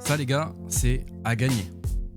Ça les gars, c'est à gagner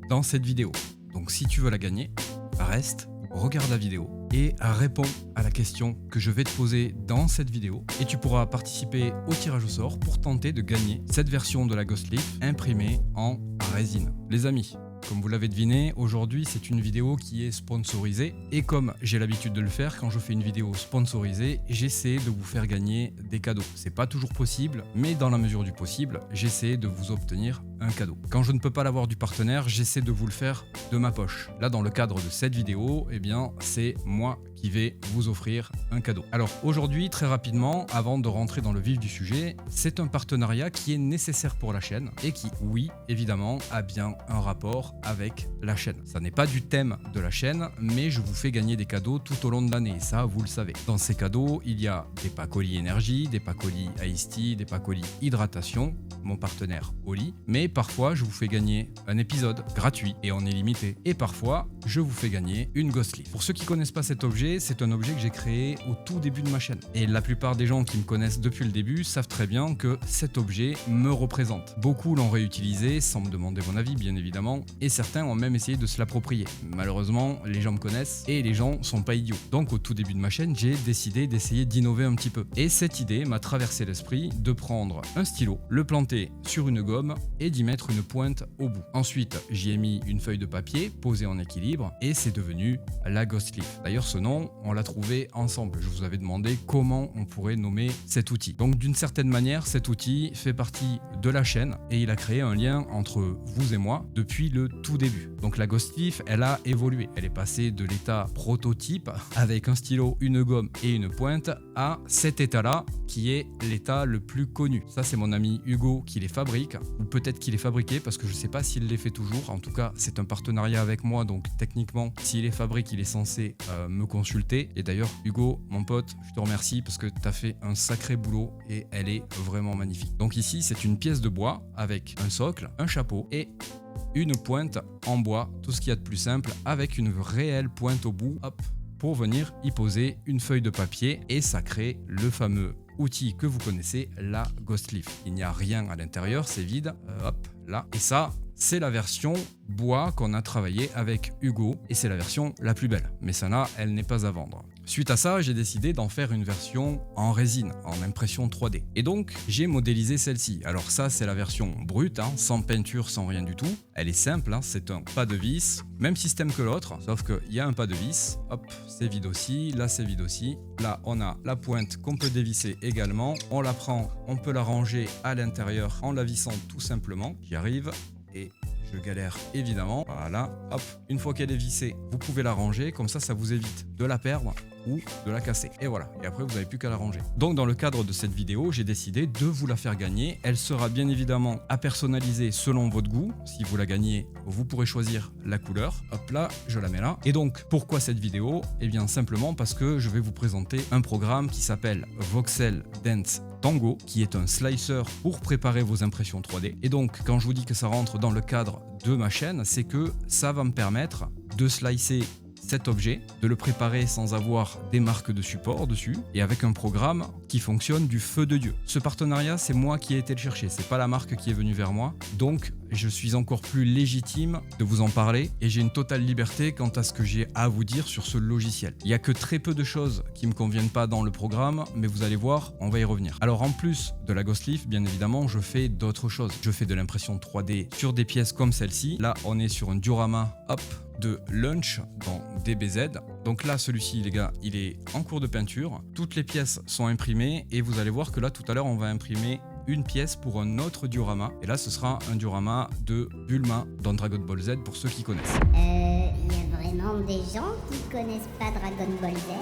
dans cette vidéo. Donc si tu veux la gagner, reste, regarde la vidéo et réponds à la question que je vais te poser dans cette vidéo. Et tu pourras participer au tirage au sort pour tenter de gagner cette version de la Ghost Leaf imprimée en résine. Les amis, comme vous l'avez deviné, aujourd'hui c'est une vidéo qui est sponsorisée et comme j'ai l'habitude de le faire, quand je fais une vidéo sponsorisée, j'essaie de vous faire gagner des cadeaux. C'est pas toujours possible, mais dans la mesure du possible, j'essaie de vous obtenir un cadeau. Quand je ne peux pas l'avoir du partenaire, j'essaie de vous le faire de ma poche. Là, dans le cadre de cette vidéo, eh bien, c'est moi qui vais vous offrir un cadeau. Alors aujourd'hui, très rapidement, avant de rentrer dans le vif du sujet, c'est un partenariat qui est nécessaire pour la chaîne et qui, oui, évidemment, a bien un rapport avec la chaîne. Ça n'est pas du thème de la chaîne, mais je vous fais gagner des cadeaux tout au long de l'année, ça vous le savez. Dans ces cadeaux, il y a des packs Oli énergie, des packs Oli Iced Tea, des packs Oli hydratation, mon partenaire Oli, mais parfois je vous fais gagner un épisode gratuit et en illimité. Et parfois, je vous fais gagner une Ghost Leaf. Pour ceux qui connaissent pas cet objet, c'est un objet que j'ai créé au tout début de ma chaîne. Et la plupart des gens qui me connaissent depuis le début savent très bien que cet objet me représente. Beaucoup l'ont réutilisé sans me demander mon avis, bien évidemment, et certains ont même essayé de se l'approprier. Malheureusement, les gens me connaissent et les gens sont pas idiots. Donc au tout début de ma chaîne, j'ai décidé d'essayer d'innover un petit peu. Et cette idée m'a traversé l'esprit de prendre un stylo, le planter sur une gomme et d'y mettre une pointe au bout. Ensuite, j'y ai mis une feuille de papier posée en équilibre et c'est devenu la Ghost Leaf. D'ailleurs, ce nom, on l'a trouvé ensemble. Je vous avais demandé comment on pourrait nommer cet outil. Donc d'une certaine manière, cet outil fait partie de la chaîne et il a créé un lien entre vous et moi depuis le tout début. Donc la Ghost Leaf, elle a évolué. Elle est passée de l'état prototype avec un stylo, une gomme et une pointe à cet état-là qui est l'état le plus connu. Ça, c'est mon ami Hugo qui les fabrique, ou peut-être qu'il les fabriquait parce que je ne sais pas s'il les fait toujours. En tout cas, c'est un partenariat avec moi, donc techniquement, s'il les fabrique, il est censé me consulter. Et d'ailleurs, Hugo, mon pote, je te remercie parce que tu as fait un sacré boulot et elle est vraiment magnifique. Donc ici, c'est une pièce de bois avec un socle, un chapeau et une pointe en bois, tout ce qu'il y a de plus simple, avec une réelle pointe au bout, hop, pour venir y poser une feuille de papier et ça crée le fameux outil que vous connaissez, la Ghost Leaf. Il n'y a rien à l'intérieur, c'est vide, hop, là. Et ça, c'est la version bois qu'on a travaillé avec Hugo et c'est la version la plus belle. Mais celle-là, elle n'est pas à vendre. Suite à ça, j'ai décidé d'en faire une version en résine, en impression 3D. Et donc, j'ai modélisé celle-ci. Alors ça, c'est la version brute, hein, sans peinture, sans rien du tout. Elle est simple, hein, c'est un pas de vis, même système que l'autre, sauf qu'il y a un pas de vis. Hop, c'est vide aussi, là c'est vide aussi. Là, on a la pointe qu'on peut dévisser également. On la prend, on peut la ranger à l'intérieur en la vissant tout simplement. J'y arrive et je galère évidemment. Voilà, hop, une fois qu'elle est vissée, vous pouvez la ranger, comme ça vous évite de la perdre ou de la casser. Et voilà, et après vous n'avez plus qu'à la ranger. Donc dans le cadre de cette vidéo, j'ai décidé de vous la faire gagner. Elle sera bien évidemment à personnaliser selon votre goût. Si vous la gagnez, vous pourrez choisir la couleur. Hop là, je la mets là. Et donc, pourquoi cette vidéo? Eh bien simplement parce que je vais vous présenter un programme qui s'appelle Voxel Dance Tango, qui est un slicer pour préparer vos impressions 3D. Et donc, quand je vous dis que ça rentre dans le cadre de ma chaîne, c'est que ça va me permettre de slicer cet objet, de le préparer sans avoir des marques de support dessus et avec un programme qui fonctionne du feu de Dieu. Ce partenariat, c'est moi qui ai été le chercher, c'est pas la marque qui est venue vers moi, donc je suis encore plus légitime de vous en parler et j'ai une totale liberté quant à ce que j'ai à vous dire sur ce logiciel. Il y a que très peu de choses qui me conviennent pas dans le programme, mais vous allez voir, on va y revenir. Alors en plus de la Ghost Leaf, bien évidemment, je fais d'autres choses. Je fais de l'impression 3D sur des pièces comme celle-ci. Là, on est sur un diorama, hop, de Lunch dans DBZ. Donc là, celui-ci, les gars, il est en cours de peinture. Toutes les pièces sont imprimées et vous allez voir que là, tout à l'heure, on va imprimer une pièce pour un autre diorama. Et là, ce sera un diorama de Bulma dans Dragon Ball Z pour ceux qui connaissent. Il y a vraiment des gens qui connaissent pas Dragon Ball Z?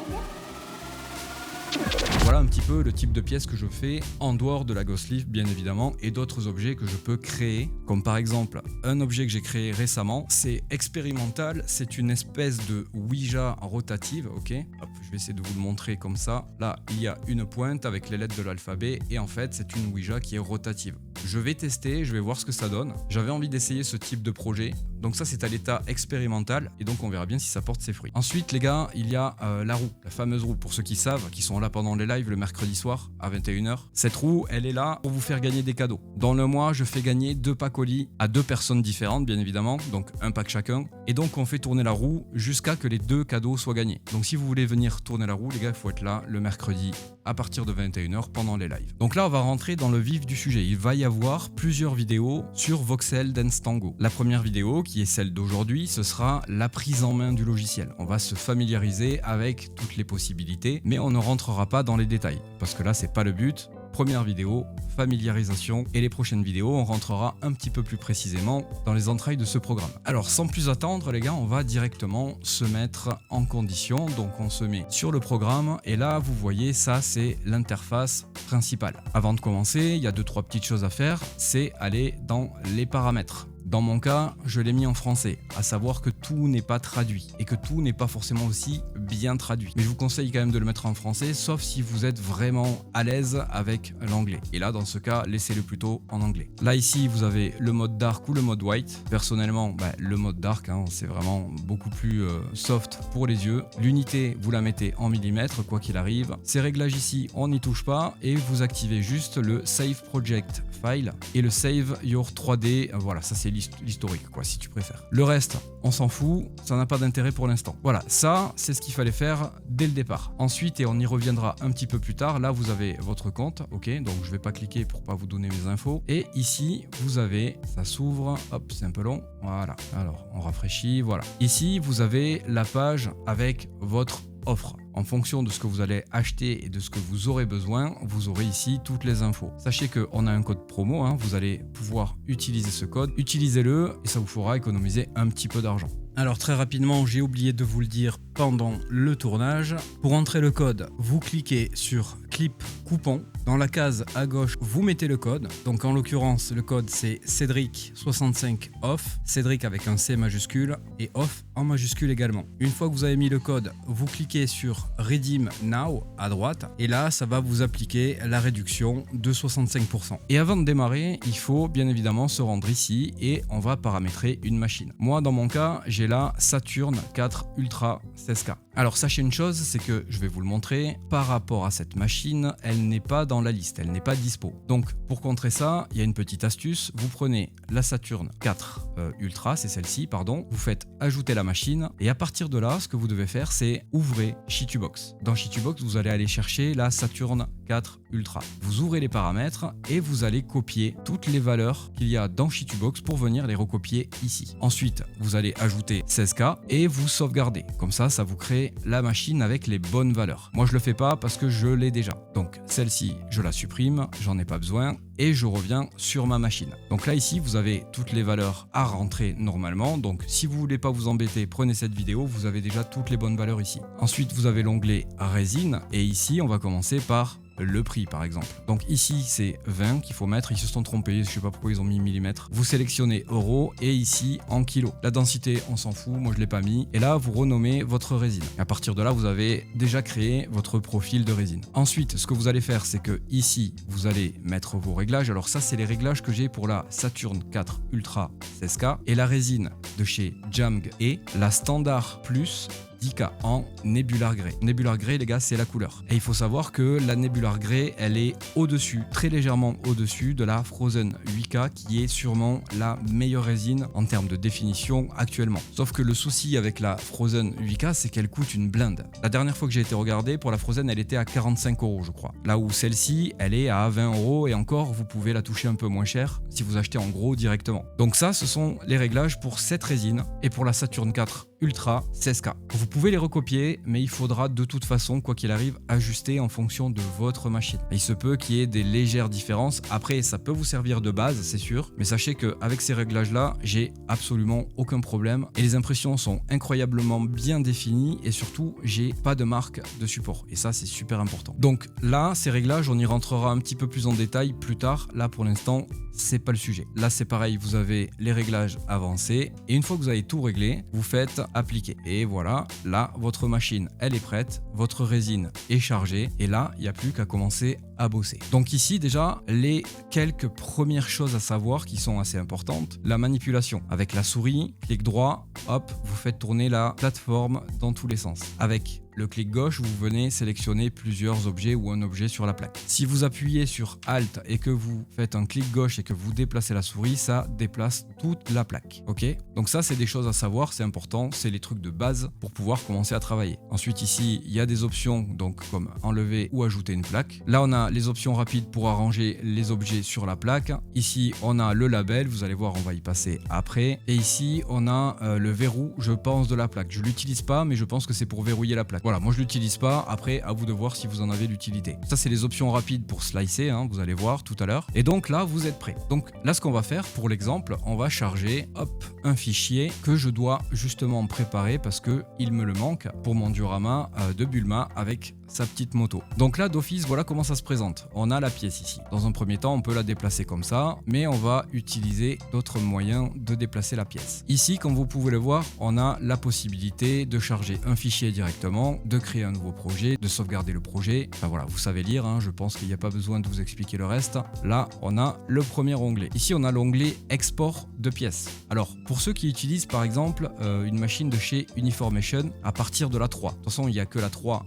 Voilà un petit peu le type de pièces que je fais en dehors de la Ghost Leaf bien évidemment et d'autres objets que je peux créer, comme par exemple un objet que j'ai créé récemment, c'est expérimental, c'est une espèce de Ouija rotative, ok. Hop, je vais essayer de vous le montrer comme ça. Là il y a une pointe avec les lettres de l'alphabet et en fait c'est une Ouija qui est rotative. Je vais tester, je vais voir ce que ça donne. J'avais envie d'essayer ce type de projet, Donc ça, c'est à l'état expérimental et donc on verra bien si ça porte ses fruits. Ensuite, les gars, il y a la roue, la fameuse roue. Pour ceux qui savent, qui sont là pendant les lives le mercredi soir à 21h. Cette roue, elle est là pour vous faire gagner des cadeaux. Dans le mois, je fais gagner 2 packs colis à 2 personnes différentes, bien évidemment, donc un pack chacun. Et donc, on fait tourner la roue jusqu'à que les 2 cadeaux soient gagnés. Donc, si vous voulez venir tourner la roue, les gars, il faut être là le mercredi à partir de 21h pendant les lives. Donc là, on va rentrer dans le vif du sujet. Il va y avoir plusieurs vidéos sur Voxel Dance Tango. La première vidéo, qui est celle d'aujourd'hui, ce sera la prise en main du logiciel. On va se familiariser avec toutes les possibilités, mais on ne rentrera pas dans les détails, parce que là, c'est pas le but. Première vidéo, familiarisation, et les prochaines vidéos, on rentrera un petit peu plus précisément dans les entrailles de ce programme. Alors sans plus attendre les gars, on va directement se mettre en condition. Donc on se met sur le programme et là vous voyez, ça c'est l'interface principale. Avant de commencer, il y a 2-3 petites choses à faire, c'est aller dans les paramètres. Dans mon cas, je l'ai mis en français, à savoir que tout n'est pas traduit et que tout n'est pas forcément aussi bien traduit. Mais je vous conseille quand même de le mettre en français, sauf si vous êtes vraiment à l'aise avec l'anglais. Et là, dans ce cas, laissez-le plutôt en anglais. Là, ici, vous avez le mode dark ou le mode white. Personnellement, le mode dark, c'est vraiment beaucoup plus soft pour les yeux. L'unité, vous la mettez en millimètres, quoi qu'il arrive. Ces réglages ici, on n'y touche pas et vous activez juste le Save Project File et le Save Your 3D. Voilà, ça c'est l'historique, quoi, si tu préfères. Le reste, on s'en fout, ça n'a pas d'intérêt pour l'instant. Voilà, ça, c'est ce qu'il fallait faire dès le départ. Ensuite, et on y reviendra un petit peu plus tard, là, vous avez votre compte, ok, donc je vais pas cliquer pour pas vous donner mes infos. Et ici, vous avez, ça s'ouvre, hop, c'est un peu long, voilà. Alors, on rafraîchit, voilà. Ici, vous avez la page avec votre offre. En fonction de ce que vous allez acheter et de ce que vous aurez besoin, vous aurez ici toutes les infos. Sachez qu'on a un code promo, vous allez pouvoir utiliser ce code. Utilisez-le et ça vous fera économiser un petit peu d'argent. Alors très rapidement, j'ai oublié de vous le dire pendant le tournage. Pour entrer le code, vous cliquez sur Clip Coupon. Dans la case à gauche, vous mettez le code. Donc en l'occurrence, le code c'est Cédric65OFF. Cédric avec un C majuscule et OFF en majuscule également. Une fois que vous avez mis le code, vous cliquez sur Redeem Now à droite. Et là, ça va vous appliquer la réduction de 65%. Et avant de démarrer, il faut bien évidemment se rendre ici et on va paramétrer une machine. Moi, dans mon cas, j'ai la Saturn 4 Ultra 16K. Alors sachez une chose, c'est que je vais vous le montrer, par rapport à cette machine, elle n'est pas dans la liste, elle n'est pas dispo. Donc pour contrer ça, il y a une petite astuce, vous prenez la Saturn 4 Ultra, c'est celle-ci, pardon, vous faites ajouter la machine et à partir de là, ce que vous devez faire, c'est ouvrir Shitubox. Dans Shitubox, vous allez aller chercher la Saturn 4 Ultra. Vous ouvrez les paramètres et vous allez copier toutes les valeurs qu'il y a dans Shitubox pour venir les recopier ici. Ensuite, vous allez ajouter 16K et vous sauvegardez. Comme ça, ça vous crée la machine avec les bonnes valeurs. Moi, je le fais pas parce que je l'ai déjà. Donc, celle-ci, je la supprime, j'en ai pas besoin et je reviens sur ma machine. Donc là, ici, vous avez toutes les valeurs à rentrer normalement. Donc, si vous voulez pas vous embêter, prenez cette vidéo, vous avez déjà toutes les bonnes valeurs ici. Ensuite, vous avez l'onglet résine et ici, on va commencer par le prix par exemple. Donc ici c'est 20 qu'il faut mettre, ils se sont trompés, je sais pas pourquoi ils ont mis millimètres. Vous sélectionnez euros et ici en kilos. La densité on s'en fout, moi je l'ai pas mis. Et là vous renommez votre résine. À partir de là vous avez déjà créé votre profil de résine. Ensuite ce que vous allez faire c'est que ici vous allez mettre vos réglages. Alors ça c'est les réglages que j'ai pour la Saturn 4 Ultra 16K et la résine de chez Jamg et la Standard Plus 10K en Nebular Grey. Nebular Grey, les gars, c'est la couleur. Et il faut savoir que la Nebular Grey, elle est au-dessus, très légèrement au-dessus de la Frozen 8K, qui est sûrement la meilleure résine en termes de définition actuellement. Sauf que le souci avec la Frozen 8K, c'est qu'elle coûte une blinde. La dernière fois que j'ai été regardé, pour la Frozen, elle était à 45 €, je crois. Là où celle-ci, elle est à 20 € et encore, vous pouvez la toucher un peu moins cher si vous achetez en gros directement. Donc ça, ce sont les réglages pour cette résine et pour la Saturn 4 Ultra 16K. Vous pouvez les recopier, mais il faudra de toute façon, quoi qu'il arrive, ajuster en fonction de votre machine. Il se peut qu'il y ait des légères différences. Après, ça peut vous servir de base, c'est sûr, mais sachez qu'avec ces réglages-là, j'ai absolument aucun problème et les impressions sont incroyablement bien définies et surtout, j'ai pas de marque de support et ça, c'est super important. Donc là, ces réglages, on y rentrera un petit peu plus en détail plus tard. Là, pour l'instant, c'est pas le sujet. Là, c'est pareil, vous avez les réglages avancés et une fois que vous avez tout réglé, vous faites appliquer. Et voilà, là, votre machine, elle est prête, votre résine est chargée et là, il n'y a plus qu'à commencer à à bosser. Donc ici déjà, les quelques premières choses à savoir qui sont assez importantes. La manipulation. Avec la souris, clic droit, hop, vous faites tourner la plateforme dans tous les sens. Avec le clic gauche, vous venez sélectionner plusieurs objets ou un objet sur la plaque. Si vous appuyez sur Alt et que vous faites un clic gauche et que vous déplacez la souris, ça déplace toute la plaque. Ok? Donc ça, c'est des choses à savoir, c'est important, c'est les trucs de base pour pouvoir commencer à travailler. Ensuite, ici, il y a des options donc comme enlever ou ajouter une plaque. Là, on a les options rapides pour arranger les objets sur la plaque. Ici, on a le label, vous allez voir, on va y passer après. Et ici, on a le verrou, je pense, de la plaque. Je l'utilise pas, mais je pense que c'est pour verrouiller la plaque. Voilà, moi je l'utilise pas, après à vous de voir si vous en avez l'utilité. Ça c'est les options rapides pour slicer, hein, vous allez voir tout à l'heure. Et donc là vous êtes prêts. Donc là ce qu'on va faire pour l'exemple, on va charger hop, un fichier que je dois justement préparer parce que il me le manque pour mon diorama de Bulma avec sa petite moto. Donc là d'office, voilà comment ça se présente. On a la pièce ici. Dans un premier temps, on peut la déplacer comme ça, mais on va utiliser d'autres moyens de déplacer la pièce. Ici, comme vous pouvez le voir, on a la possibilité de charger un fichier directement, de créer un nouveau projet, de sauvegarder le projet. Enfin voilà, vous savez lire, hein, je pense qu'il n'y a pas besoin de vous expliquer le reste. Là, on a le premier onglet. Ici, on a l'onglet export de pièces. Alors, pour ceux qui utilisent par exemple une machine de chez Uniformation à partir de la 3. De toute façon, il n'y a que la 3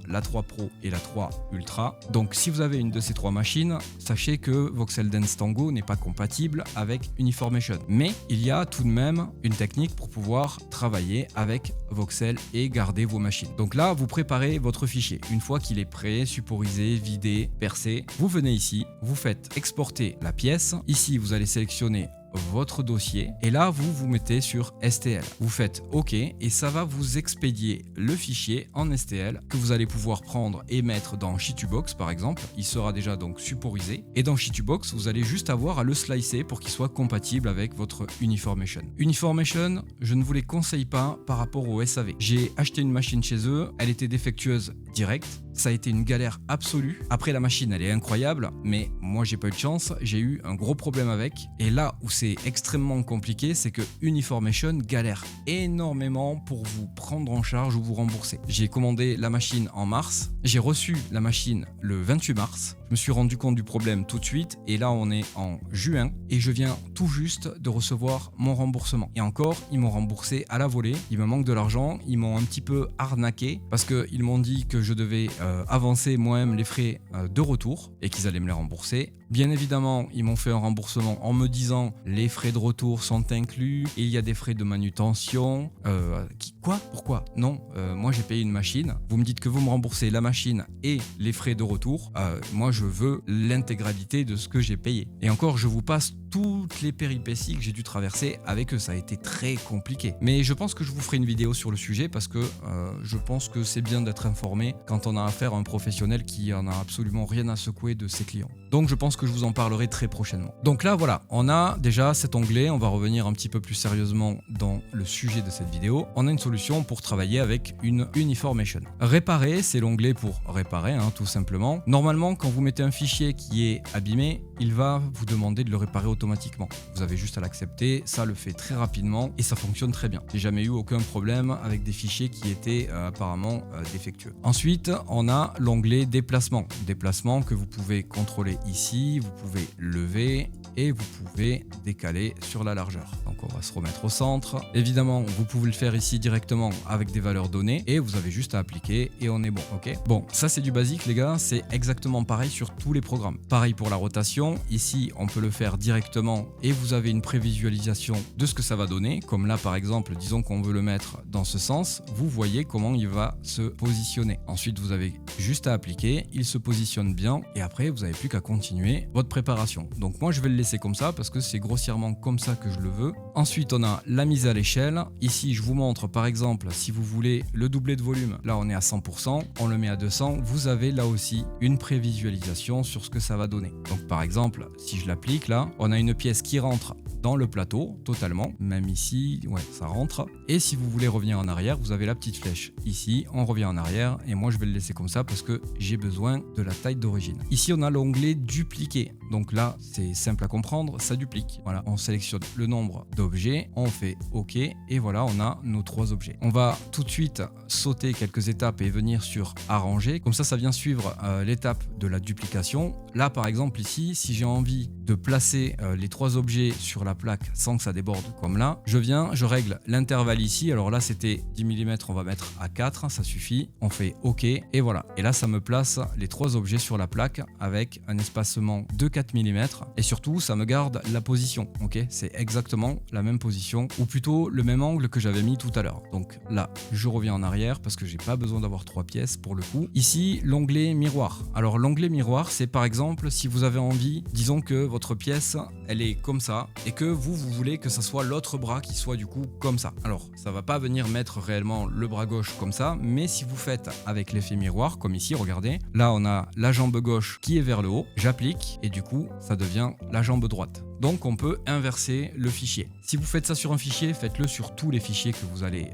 Pro et la 3 Ultra. Donc si vous avez une de ces trois machines, sachez que Voxel Dance Tango n'est pas compatible avec Uniformation. Mais il y a tout de même une technique pour pouvoir travailler avec Voxel et garder vos machines. Donc là, vous préparez votre fichier. Une fois qu'il est prêt, supporisé, vidé, percé, vous venez ici, vous faites exporter la pièce. Ici, vous allez sélectionner votre dossier et là vous vous mettez sur STL. Vous faites OK et ça va vous expédier le fichier en STL que vous allez pouvoir prendre et mettre dans Shitubox par exemple. Il sera déjà donc supporisé et dans Shitubox vous allez juste avoir à le slicer pour qu'il soit compatible avec votre Uniformation. Uniformation, je ne vous les conseille pas par rapport au SAV. J'ai acheté une machine chez eux, elle était défectueuse direct. Ça a été une galère absolue. Après la machine elle est incroyable, mais moi j'ai pas eu de chance, j'ai eu un gros problème avec. Et là où c'est extrêmement compliqué, c'est que Uniformation galère énormément pour vous prendre en charge ou vous rembourser. J'ai commandé la machine en mars, j'ai reçu la machine le 28 mars. Je me suis rendu compte du problème tout de suite et là on est en juin et je viens tout juste de recevoir mon remboursement. Et encore, ils m'ont remboursé à la volée, il me manque de l'argent, ils m'ont un petit peu arnaqué parce qu'ils m'ont dit que je devais avancer moi-même les frais de retour et qu'ils allaient me les rembourser. Bien évidemment, ils m'ont fait un remboursement en me disant les frais de retour sont inclus et il y a des frais de manutention. Quoi? Pourquoi? Non, moi j'ai payé une machine. Vous me dites que vous me remboursez la machine et les frais de retour. Moi je veux l'intégralité de ce que j'ai payé. Et encore, je vous passe toutes les péripéties que j'ai dû traverser avec eux. Ça a été très compliqué. Mais je pense que je vous ferai une vidéo sur le sujet parce que je pense que c'est bien d'être informé quand on a affaire à un professionnel qui en a absolument rien à secouer de ses clients. Donc je pense que je vous en parlerai très prochainement. Donc là voilà, on a déjà cet onglet. On va revenir un petit peu plus sérieusement dans le sujet de cette vidéo. On a une solution pour travailler avec une Uniformation. Réparer, c'est l'onglet pour réparer, hein, tout simplement. Normalement, quand vous mettez un fichier qui est abîmé, il va vous demander de le réparer automatiquement. Vous avez juste à l'accepter, ça le fait très rapidement et ça fonctionne très bien. J'ai jamais eu aucun problème avec des fichiers qui étaient apparemment défectueux. Ensuite, on a l'onglet déplacement. Déplacement que vous pouvez contrôler ici, vous pouvez lever et vous pouvez décaler sur la largeur. Donc on va se remettre au centre. Évidemment, vous pouvez le faire ici directement avec des valeurs données et vous avez juste à appliquer et on est bon, ok? Bon, ça c'est du basique les gars, c'est exactement pareil sur tous les programmes. Pareil pour la rotation, ici on peut le faire directement et vous avez une prévisualisation de ce que ça va donner. Comme là par exemple, disons qu'on veut le mettre dans ce sens, vous voyez comment il va se positionner. Ensuite vous avez juste à appliquer, il se positionne bien et après vous n'avez plus qu'à continuer votre préparation. Donc moi je vais le laisser comme ça parce que c'est grossièrement comme ça que je le veux. Ensuite on a la mise à l'échelle. Ici je vous montre par exemple si vous voulez le doubler de volume, là on est à 100%, on le met à 200, vous avez là aussi une prévisualisation sur ce que ça va donner. Donc par exemple si je l'applique là, on a une pièce qui rentre dans le plateau totalement. Même ici, ouais, ça rentre. Et si vous voulez revenir en arrière, vous avez la petite flèche. Ici, on revient en arrière et moi je vais le laisser comme ça parce que j'ai besoin de la taille d'origine. Ici, on a l'onglet dupliquer. Donc là, c'est simple à comprendre, ça duplique. Voilà, on sélectionne le nombre d'objets, on fait OK et voilà, on a nos 3 objets. On va tout de suite sauter quelques étapes et venir sur arranger. Comme ça vient suivre l'étape de la duplication. Là, par exemple, ici, si j'ai envie de placer les 3 objets sur la plaque sans que ça déborde comme là, je règle l'intervalle ici. Alors là, c'était 10 mm, on va mettre à 4, ça suffit. On fait OK et voilà. Et là, ça me place les 3 objets sur la plaque avec un espacement de 4 mm et surtout, ça me garde la position. OK, c'est exactement la même position ou plutôt le même angle que j'avais mis tout à l'heure. Donc là, je reviens en arrière parce que j'ai pas besoin d'avoir 3 pièces pour le coup. Ici, l'onglet miroir. Alors l'onglet miroir, c'est par exemple si vous avez envie, disons que votre pièce, elle est comme ça et que vous voulez que ça soit l'autre bras qui soit du coup comme ça. Alors ça va pas venir mettre réellement le bras gauche comme ça, mais si vous faites avec l'effet miroir, comme ici, regardez, là on a la jambe gauche qui est vers le haut, j'applique et du coup ça devient la jambe droite. Donc on peut inverser le fichier. Si vous faites ça sur un fichier, faites-le sur tous les fichiers que vous allez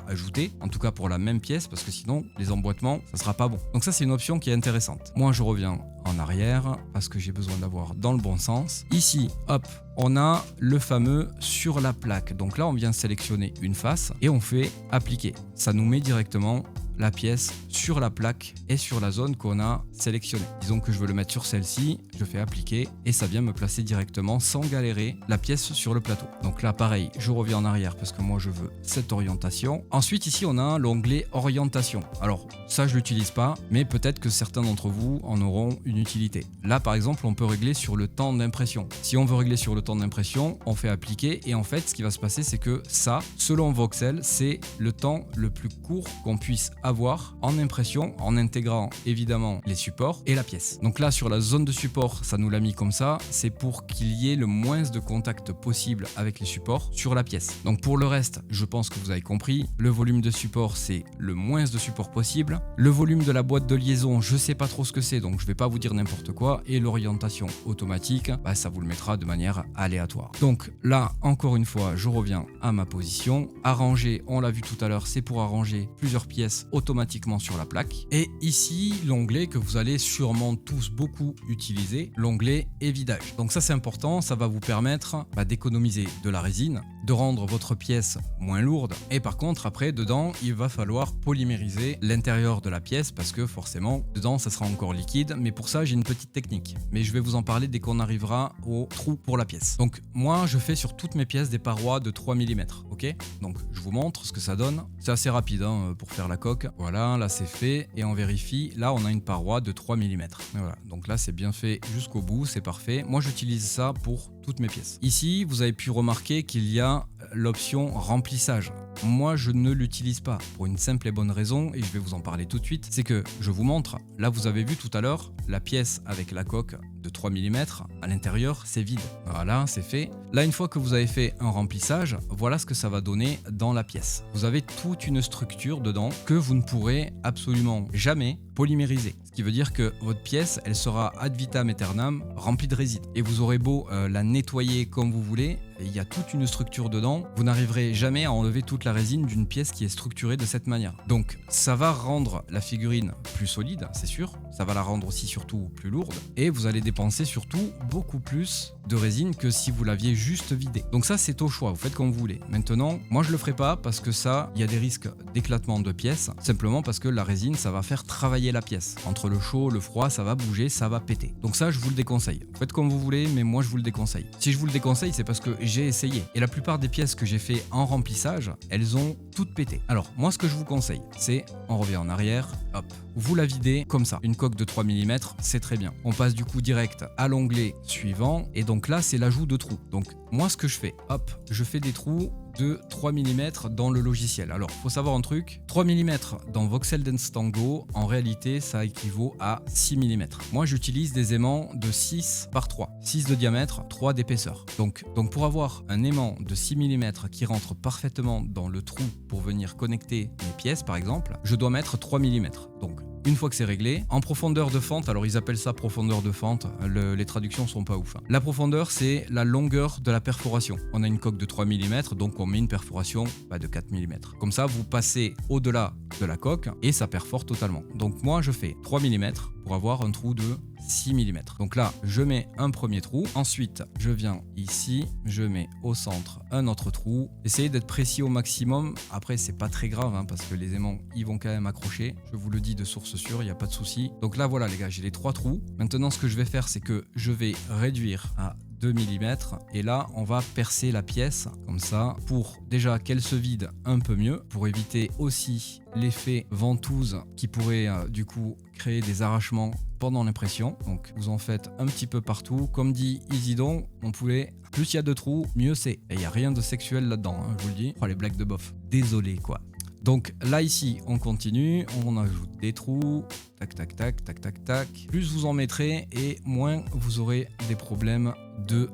ajouter, en tout cas pour la même pièce, parce que sinon les emboîtements, ça sera pas bon. Donc ça c'est une option qui est intéressante. Moi je reviens en arrière parce que j'ai besoin d'avoir dans le bon sens. Ici, hop, on a le fameux sur la plaque. Donc là on vient sélectionner une face et on fait appliquer. Ça nous met directement la pièce sur la plaque et sur la zone qu'on a sélectionnée. Disons que je veux le mettre sur celle-ci, je fais appliquer et ça vient me placer directement sans galérer la pièce sur le plateau. Donc là pareil, je reviens en arrière parce que moi je veux cette orientation. Ensuite ici on a l'onglet orientation. Alors ça je l'utilise pas, mais peut-être que certains d'entre vous en auront une utilité. Là par exemple on peut régler sur le temps d'impression. Si on veut régler sur le temps d'impression, on fait appliquer et en fait ce qui va se passer c'est que ça, selon Voxel, c'est le temps le plus court qu'on puisse avoir en impression en intégrant évidemment les supports et la pièce. Donc là sur la zone de support, ça nous l'a mis comme ça, c'est pour qu'il y ait le moins de contact possible avec les supports sur la pièce. Donc pour le reste, je pense que vous avez compris, le volume de support c'est le moins de support possible. Le volume de la boîte de liaison, je sais pas trop ce que c'est, donc je vais pas vous dire n'importe quoi, et l'orientation automatique, bah, ça vous le mettra de manière aléatoire. Donc là encore une fois, je reviens à ma position. Arranger, on l'a vu tout à l'heure, c'est pour arranger plusieurs pièces automatiquement sur la plaque. Et ici, l'onglet que vous allez sûrement tous beaucoup utiliser, l'onglet évidage. Donc ça c'est important, ça va vous permettre d'économiser de la résine, de rendre votre pièce moins lourde. Et par contre, après, dedans, il va falloir polymériser l'intérieur de la pièce parce que forcément, dedans, ça sera encore liquide. Mais pour ça, j'ai une petite technique. Mais je vais vous en parler dès qu'on arrivera au trou pour la pièce. Donc moi, je fais sur toutes mes pièces des parois de 3 mm. Ok, donc je vous montre ce que ça donne. C'est assez rapide pour faire la coque. Voilà, là c'est fait et on vérifie. Là, on a une paroi de 3 mm. Voilà, donc là c'est bien fait jusqu'au bout, c'est parfait. Moi, j'utilise ça pour toutes mes pièces. Ici, vous avez pu remarquer qu'il y a l'option remplissage. Moi, je ne l'utilise pas pour une simple et bonne raison, et je vais vous en parler tout de suite, c'est que je vous montre, là vous avez vu tout à l'heure, la pièce avec la coque de 3 mm, à l'intérieur, c'est vide. Voilà, c'est fait. Là, une fois que vous avez fait un remplissage, voilà ce que ça va donner dans la pièce. Vous avez toute une structure dedans que vous ne pourrez absolument jamais polymériser. Ce qui veut dire que votre pièce, elle sera ad vitam aeternam remplie de résine. Et vous aurez beau la nettoyer comme vous voulez, il y a toute une structure dedans, vous n'arriverez jamais à enlever toute la résine d'une pièce qui est structurée de cette manière. Donc ça va rendre la figurine plus solide, c'est sûr, ça va la rendre aussi surtout plus lourde, et vous allez dépenser surtout beaucoup plus de résine que si vous l'aviez juste vidée. Donc ça c'est au choix, vous faites comme vous voulez. Maintenant, moi je le ferai pas parce que ça, il y a des risques d'éclatement de pièces, simplement parce que la résine, ça va faire travailler la pièce. Entre le chaud, le froid, ça va bouger, ça va péter. Donc ça, je vous le déconseille. Vous faites comme vous voulez, mais moi je vous le déconseille. Si je vous le déconseille, c'est parce que j'ai essayé. Et la plupart des pièces que j'ai fait en remplissage, elles ont toutes pété. Alors, moi ce que je vous conseille, c'est, on revient en arrière, hop, vous la videz comme ça. Une coque de 3 mm, c'est très bien. On passe du coup direct à l'onglet suivant, et donc là, c'est l'ajout de trous. Donc moi ce que je fais, hop, je fais des trous de 3 mm dans le logiciel. Alors, faut savoir un truc, 3 mm dans Voxel Dance Tango, en réalité, ça équivaut à 6 mm. Moi, j'utilise des aimants de 6 par 3. 6 de diamètre, 3 d'épaisseur. Donc pour avoir un aimant de 6 mm qui rentre parfaitement dans le trou pour venir connecter mes pièces, par exemple, je dois mettre 3 mm. Donc une fois que c'est réglé, en profondeur de fente, alors ils appellent ça profondeur de fente, les traductions sont pas ouf. La profondeur, c'est la longueur de la perforation. On a une coque de 3 mm, donc on met une perforation de 4 mm. Comme ça, vous passez au-delà de la coque et ça perfore totalement. Donc moi, je fais 3 mm pour avoir un trou de 6 mm. Donc là, je mets un premier trou. Ensuite, je viens ici, je mets au centre un autre trou. Essayez d'être précis au maximum. Après, c'est pas très grave parce que les aimants, ils vont quand même accrocher. Je vous le dis de source sûre, il n'y a pas de souci. Donc là, voilà les gars, j'ai les 3 trous. Maintenant, ce que je vais faire, c'est que je vais réduire à 2 mm et là on va percer la pièce comme ça pour déjà qu'elle se vide un peu mieux, pour éviter aussi l'effet ventouse qui pourrait du coup créer des arrachements pendant l'impression. Donc vous en faites un petit peu partout. Comme dit Isidon, mon poulet, plus il y a de trous, mieux c'est. Et il n'y a rien de sexuel là-dedans, je vous le dis. Oh, les blagues de bof. Désolé quoi. Donc là ici on continue, on ajoute des trous, tac tac tac tac tac tac. Plus vous en mettrez et moins vous aurez des problèmes de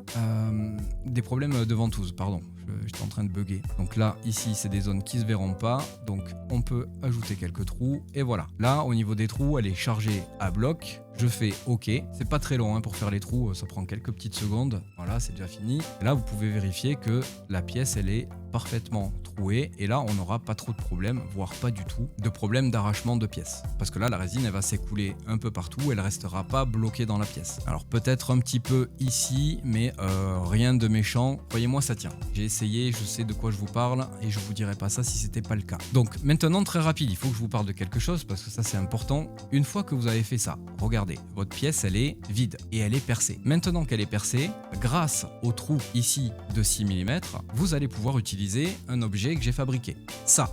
ventouse, pardon. J'étais en train de bugger. Donc là, ici, c'est des zones qui se verront pas. Donc on peut ajouter quelques trous. Et voilà. Là, au niveau des trous, elle est chargée à bloc. Je fais OK. C'est pas très long pour faire les trous. Ça prend quelques petites secondes. Voilà, c'est déjà fini. Et là, vous pouvez vérifier que la pièce, elle est parfaitement trouée. Et là, on n'aura pas trop de problèmes, voire pas du tout, de problème d'arrachement de pièces. Parce que là, la résine, elle va s'écouler un peu partout. Elle restera pas bloquée dans la pièce. Alors peut-être un petit peu ici, mais rien de méchant. Voyez-moi, ça tient. J'ai essayé, je sais de quoi je vous parle et je vous dirai pas ça si c'était pas le cas. Donc maintenant, très rapide, il faut que je vous parle de quelque chose parce que ça c'est important. Une fois que vous avez fait ça, regardez, votre pièce elle est vide et elle est percée. Maintenant qu'elle est percée, grâce au trou ici de 6 mm, vous allez pouvoir utiliser un objet que j'ai fabriqué. Ça.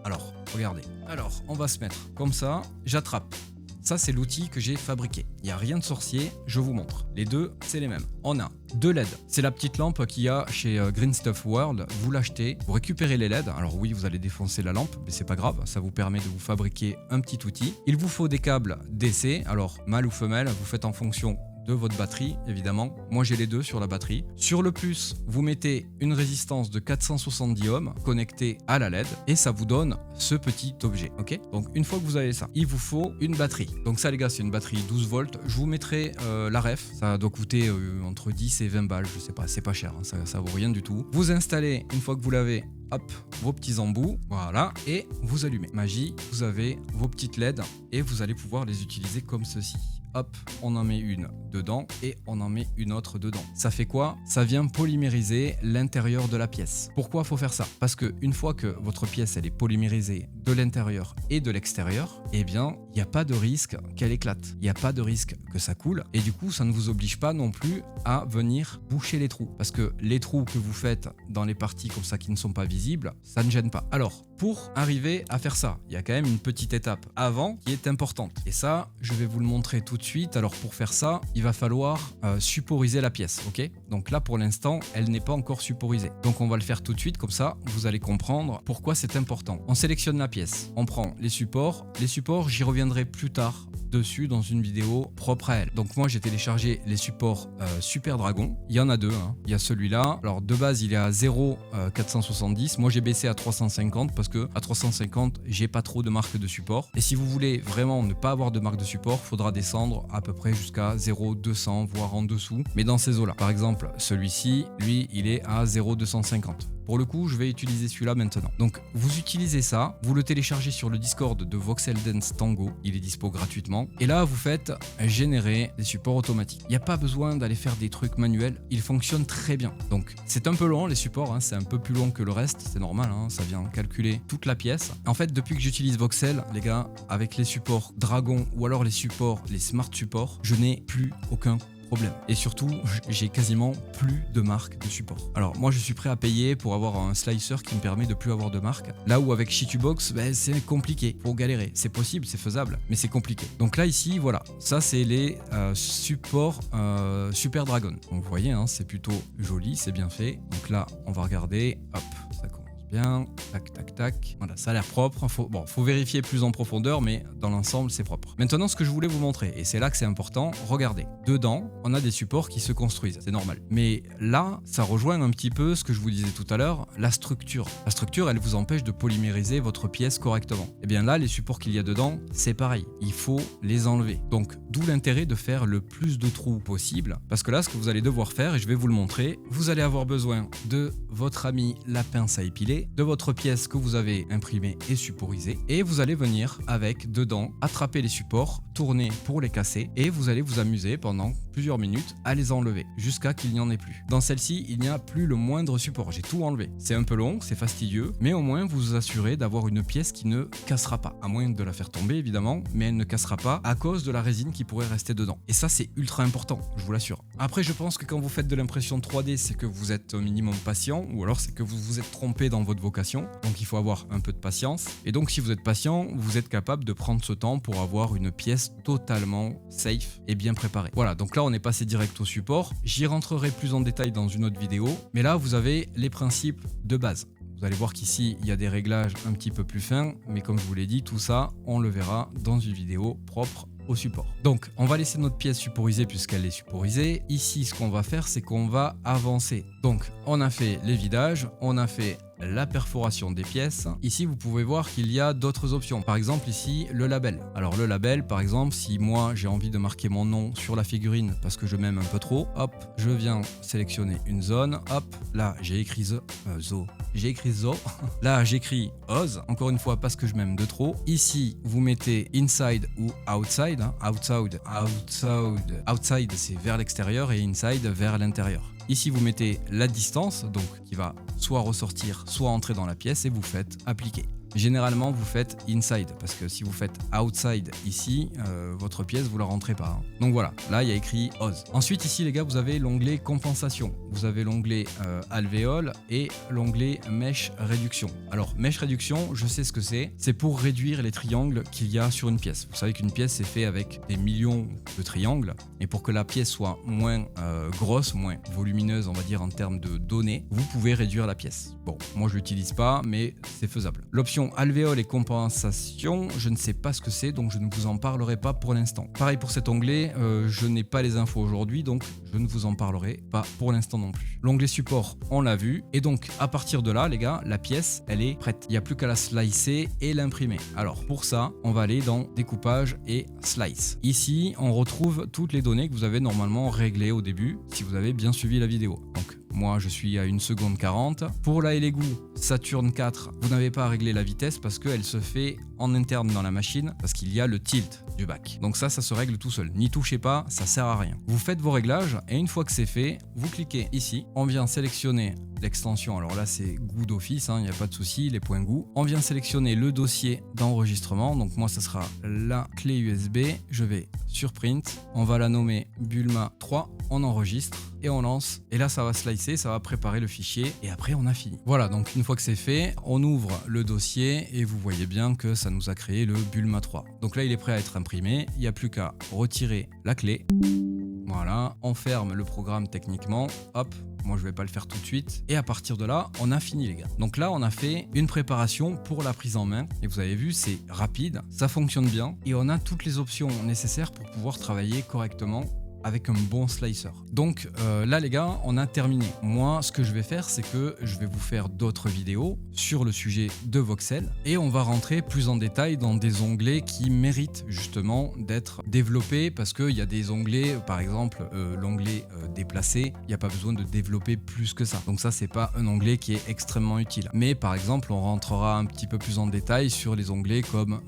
Alors, regardez. Alors, on va se mettre comme ça, j'attrape. Ça, c'est l'outil que j'ai fabriqué. Il n'y a rien de sorcier, je vous montre. Les deux, c'est les mêmes. On a 2 LED. C'est la petite lampe qu'il y a chez Green Stuff World. Vous l'achetez, vous récupérez les LED. Alors oui, vous allez défoncer la lampe, mais c'est pas grave. Ça vous permet de vous fabriquer un petit outil. Il vous faut des câbles DC. Alors, mâle ou femelle, vous faites en fonction de votre batterie, évidemment. Moi, j'ai les deux sur la batterie. Sur le plus, vous mettez une résistance de 470 ohms connectée à la LED et ça vous donne ce petit objet. Ok. Donc, une fois que vous avez ça, il vous faut une batterie. Donc ça, les gars, c'est une batterie 12 volts. Je vous mettrai la ref. Ça doit coûter entre 10 et 20 balles. Je sais pas, c'est pas cher. Ça vaut rien du tout. Vous installez, une fois que vous l'avez, hop, vos petits embouts, voilà, et vous allumez. Magie, vous avez vos petites LED et vous allez pouvoir les utiliser comme ceci. Hop, on en met une dedans et on en met une autre dedans. Ça fait quoi? Ça vient polymériser l'intérieur de la pièce. Pourquoi faut faire ça? Parce que une fois que votre pièce elle est polymérisée de l'intérieur et de l'extérieur, eh bien, il n'y a pas de risque qu'elle éclate. Il n'y a pas de risque que ça coule et du coup, ça ne vous oblige pas non plus à venir boucher les trous. Parce que les trous que vous faites dans les parties comme ça qui ne sont pas visibles, ça ne gêne pas. Alors, pour arriver à faire ça, il y a quand même une petite étape avant qui est importante. Et ça, je vais vous le montrer tout de suite. Alors pour faire ça, il va falloir supporiser la pièce, ok? Donc là, pour l'instant, elle n'est pas encore supporisée. Donc on va le faire tout de suite, comme ça, vous allez comprendre pourquoi c'est important. On sélectionne la pièce, on prend les supports. Les supports, j'y reviendrai plus tard dessus dans une vidéo propre à elle. Donc moi, j'ai téléchargé les supports Super Dragon. Il y en a deux, Il y a celui-là. Alors de base, il est à 0,470. Moi, j'ai baissé à 350 parce que à 350, j'ai pas trop de marque de support. Et si vous voulez vraiment ne pas avoir de marque de support, faudra descendre à peu près jusqu'à 0,200, voire en dessous. Mais dans ces eaux-là. Par exemple, celui-ci, lui, il est à 0,250. Pour le coup, je vais utiliser celui-là maintenant. Donc, vous utilisez ça, vous le téléchargez sur le Discord de Voxel Dance Tango, il est dispo gratuitement. Et là, vous faites générer des supports automatiques. Il n'y a pas besoin d'aller faire des trucs manuels, il fonctionne très bien. Donc, c'est un peu long les supports, c'est un peu plus long que le reste, c'est normal, ça vient calculer toute la pièce. En fait, depuis que j'utilise Voxel, les gars, avec les supports Dragon ou alors les supports, les Smart Supports, je n'ai plus aucun problème. Et surtout, j'ai quasiment plus de marque de support. Alors moi, je suis prêt à payer pour avoir un slicer qui me permet de plus avoir de marque. Là où avec Shitubox, c'est compliqué. Faut galérer. C'est possible, c'est faisable, mais c'est compliqué. Donc là, ici, voilà. Ça, c'est les supports Super Dragon. Donc vous voyez, c'est plutôt joli, c'est bien fait. Donc là, on va regarder. Hop, ça commence bien, tac, tac, tac. Voilà, ça a l'air propre. Faut vérifier plus en profondeur, mais dans l'ensemble, c'est propre. Maintenant, ce que je voulais vous montrer, et c'est là que c'est important, regardez. Dedans, on a des supports qui se construisent, c'est normal. Mais là, ça rejoint un petit peu ce que je vous disais tout à l'heure, la structure. La structure, elle vous empêche de polymériser votre pièce correctement. Et bien là, les supports qu'il y a dedans, c'est pareil. Il faut les enlever. Donc, d'où l'intérêt de faire le plus de trous possible. Parce que là, ce que vous allez devoir faire, et je vais vous le montrer, vous allez avoir besoin de votre ami la pince à épiler, de votre pièce que vous avez imprimée et supporisée, et vous allez venir avec dedans, attraper les supports, tourner pour les casser, et vous allez vous amuser pendant plusieurs minutes à les enlever, jusqu'à qu'il n'y en ait plus. Dans celle-ci, il n'y a plus le moindre support, j'ai tout enlevé. C'est un peu long, c'est fastidieux, mais au moins vous vous assurez d'avoir une pièce qui ne cassera pas, à moins de la faire tomber évidemment, mais elle ne cassera pas à cause de la résine qui pourrait rester dedans. Et ça, c'est ultra important, je vous l'assure. Après, je pense que quand vous faites de l'impression 3D, c'est que vous êtes au minimum patient, ou alors c'est que vous vous êtes trompé dans votre vocation, donc il faut avoir un peu de patience. Et donc si vous êtes patient, vous êtes capable de prendre ce temps pour avoir une pièce totalement safe et bien préparée. Voilà, donc là on est passé direct au support. J'y rentrerai plus en détail dans une autre vidéo, mais là vous avez les principes de base. Vous allez voir qu'ici, il y a des réglages un petit peu plus fins, mais comme je vous l'ai dit, tout ça, on le verra dans une vidéo propre au support. Donc, on va laisser notre pièce supporisée puisqu'elle est supporisée. Ici, ce qu'on va faire, c'est qu'on va avancer. Donc, on a fait les vidages, on a fait la perforation des pièces. Ici, vous pouvez voir qu'il y a d'autres options. Par exemple, ici, le label. Alors, le label, par exemple, si moi, j'ai envie de marquer mon nom sur la figurine parce que je m'aime un peu trop, hop, je viens sélectionner une zone. Hop, là, j'ai écrit Zo. J'ai écrit Zo. Là, j'écris Oz. Encore une fois, parce que je m'aime de trop. Ici, vous mettez inside ou outside. Outside, c'est vers l'extérieur et inside vers l'intérieur. Ici, vous mettez la distance, donc qui va soit ressortir, soit entrer dans la pièce et vous faites appliquer. Généralement, vous faites inside parce que si vous faites outside ici, votre pièce, vous la rentrez pas. Donc voilà, là, il y a écrit Oz. Ensuite, ici, les gars, vous avez l'onglet compensation. Vous avez l'onglet alvéole et l'onglet mèche réduction. Alors, mèche réduction, je sais ce que c'est. C'est pour réduire les triangles qu'il y a sur une pièce. Vous savez qu'une pièce, c'est fait avec des millions de triangles. Et pour que la pièce soit moins grosse, moins volumineuse, on va dire, en termes de données, vous pouvez réduire la pièce. Bon, moi, je l'utilise pas, mais c'est faisable. L'option alvéole et compensation, je ne sais pas ce que c'est, donc je ne vous en parlerai pas pour l'instant. Pareil pour cet onglet, je n'ai pas les infos aujourd'hui, donc je ne vous en parlerai pas pour l'instant non plus. L'onglet support, on l'a vu, et donc à partir de là, les gars, la pièce, elle est prête. Il n'y a plus qu'à la slicer et l'imprimer. Alors pour ça, on va aller dans découpage et slice. Ici, on retrouve toutes les données que vous avez normalement réglées au début, si vous avez bien suivi la vidéo. Donc moi, je suis à 1 seconde 40. Pour la et l'égout Saturn 4, vous n'avez pas à régler la vitesse parce qu'elle se fait en interne dans la machine parce qu'il y a le tilt du bac. Donc ça se règle tout seul. N'y touchez pas, ça sert à rien. Vous faites vos réglages et une fois que c'est fait, vous cliquez ici. On vient sélectionner l'extension. Alors là, c'est goût d'office, il n'y a pas de souci, les points goût. On vient sélectionner le dossier d'enregistrement. Donc moi, ça sera la clé USB. Je vais sur Print. On va la nommer Bulma 3. On enregistre et on lance. Et là, ça va slicer, ça va préparer le fichier et après, on a fini. Voilà, donc une fois que c'est fait, on ouvre le dossier et vous voyez bien que ça nous a créé le Bulma 3. Donc là, il est prêt à être imprimé. Il n'y a plus qu'à retirer la clé. Voilà, on ferme le programme techniquement. Hop, moi je vais pas le faire tout de suite. Et à partir de là, on a fini les gars. Donc là, on a fait une préparation pour la prise en main. Et vous avez vu, c'est rapide, ça fonctionne bien. Et on a toutes les options nécessaires pour pouvoir travailler correctement avec un bon slicer. Donc là les gars, on a terminé. Moi, ce que je vais faire, c'est que je vais vous faire d'autres vidéos sur le sujet de voxel et on va rentrer plus en détail dans des onglets qui méritent justement d'être développés parce qu'il y a des onglets, par exemple l'onglet déplacé, il n'y a pas besoin de développer plus que ça. Donc ça, c'est pas un onglet qui est extrêmement utile. Mais par exemple, on rentrera un petit peu plus en détail sur les onglets comme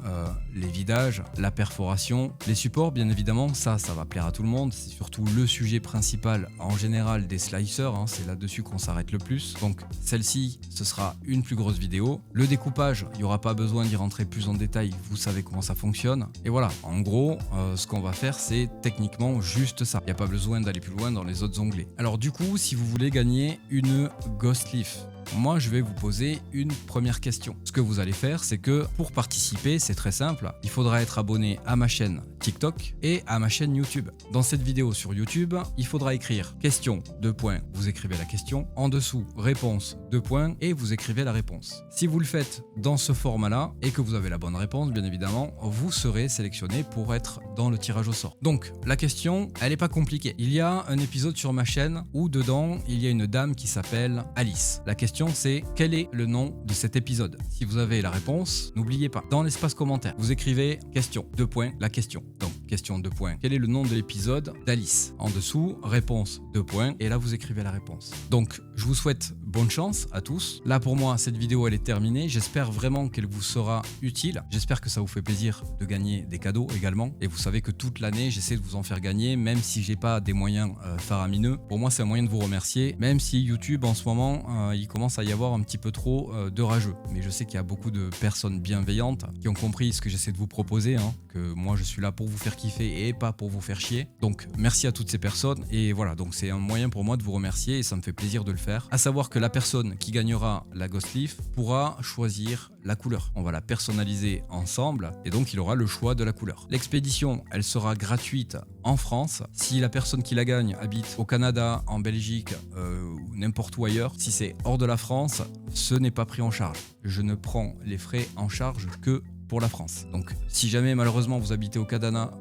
les vidages, la perforation, les supports, bien évidemment, ça va plaire à tout le monde. C'est surtout le sujet principal en général des slicers, c'est là-dessus qu'on s'arrête le plus. Donc celle-ci, ce sera une plus grosse vidéo. Le découpage, il n'y aura pas besoin d'y rentrer plus en détail, vous savez comment ça fonctionne. Et voilà, en gros, ce qu'on va faire, c'est techniquement juste ça. Il n'y a pas besoin d'aller plus loin dans les autres onglets. Alors du coup, si vous voulez gagner une Ghost Leaf, moi je vais vous poser une première question. Ce que vous allez faire, c'est que pour participer, c'est très simple, il faudra être abonné à ma chaîne TikTok et à ma chaîne YouTube. Dans cette vidéo sur YouTube, il faudra écrire question, vous écrivez la question, en dessous réponse, et vous écrivez la réponse. Si vous le faites dans ce format-là et que vous avez la bonne réponse, bien évidemment, vous serez sélectionné pour être dans le tirage au sort. Donc la question, elle n'est pas compliquée. Il y a un épisode sur ma chaîne où dedans, il y a une dame qui s'appelle Alice. La question c'est quel est le nom de cet épisode? Si vous avez la réponse, n'oubliez pas, dans l'espace commentaire, vous écrivez question, la question. Donc question, quel est le nom de l'épisode d'Alice? En dessous, réponse, et là vous écrivez la réponse. Donc je vous souhaite bonne chance à tous. Là pour moi, cette vidéo elle est terminée. J'espère vraiment qu'elle vous sera utile. J'espère que ça vous fait plaisir de gagner des cadeaux également. Et vous savez que toute l'année, j'essaie de vous en faire gagner, même si j'ai pas des moyens faramineux. Pour moi, c'est un moyen de vous remercier, même si YouTube en ce moment, il commence à y avoir un petit peu trop de rageux. Mais je sais qu'il y a beaucoup de personnes bienveillantes qui ont compris ce que j'essaie de vous proposer, que moi je suis là pour vous faire kiffer et pas pour vous faire chier. Donc merci à toutes ces personnes. Et voilà, donc c'est un moyen pour moi de vous remercier et ça me fait plaisir de le faire. À savoir que la personne qui gagnera la Ghost Leaf pourra choisir la couleur. On va la personnaliser ensemble et donc il aura le choix de la couleur. L'expédition, elle sera gratuite en France. Si la personne qui la gagne habite au Canada, en Belgique ou n'importe où ailleurs, si c'est hors de la France, ce n'est pas pris en charge. Je ne prends les frais en charge que pour la France. Donc si jamais malheureusement vous habitez au Canada,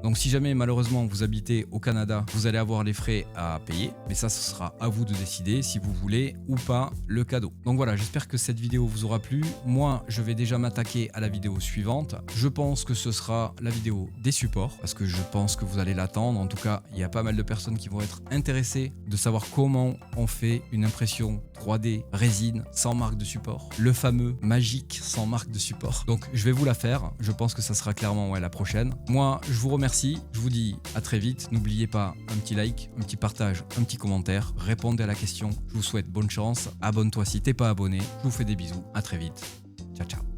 donc si jamais malheureusement vous habitez au Canada, vous allez avoir les frais à payer, mais ça ce sera à vous de décider si vous voulez ou pas le cadeau. Donc voilà, j'espère que cette vidéo vous aura plu. Moi je vais déjà m'attaquer à la vidéo suivante. Je pense que ce sera la vidéo des supports, parce que je pense que vous allez l'attendre. En tout cas, il y a pas mal de personnes qui vont être intéressées de savoir comment on fait une impression 3D résine sans marque de support, le fameux magique sans marque de support. Donc je vais vous la faire, je pense que ça sera clairement la prochaine. Moi je vous remercie, je vous dis à très vite. N'oubliez pas un petit like, un petit partage, un petit commentaire, répondez à la question. Je vous souhaite bonne chance, abonne-toi si t'es pas abonné. Je vous fais des bisous, à très vite, ciao ciao.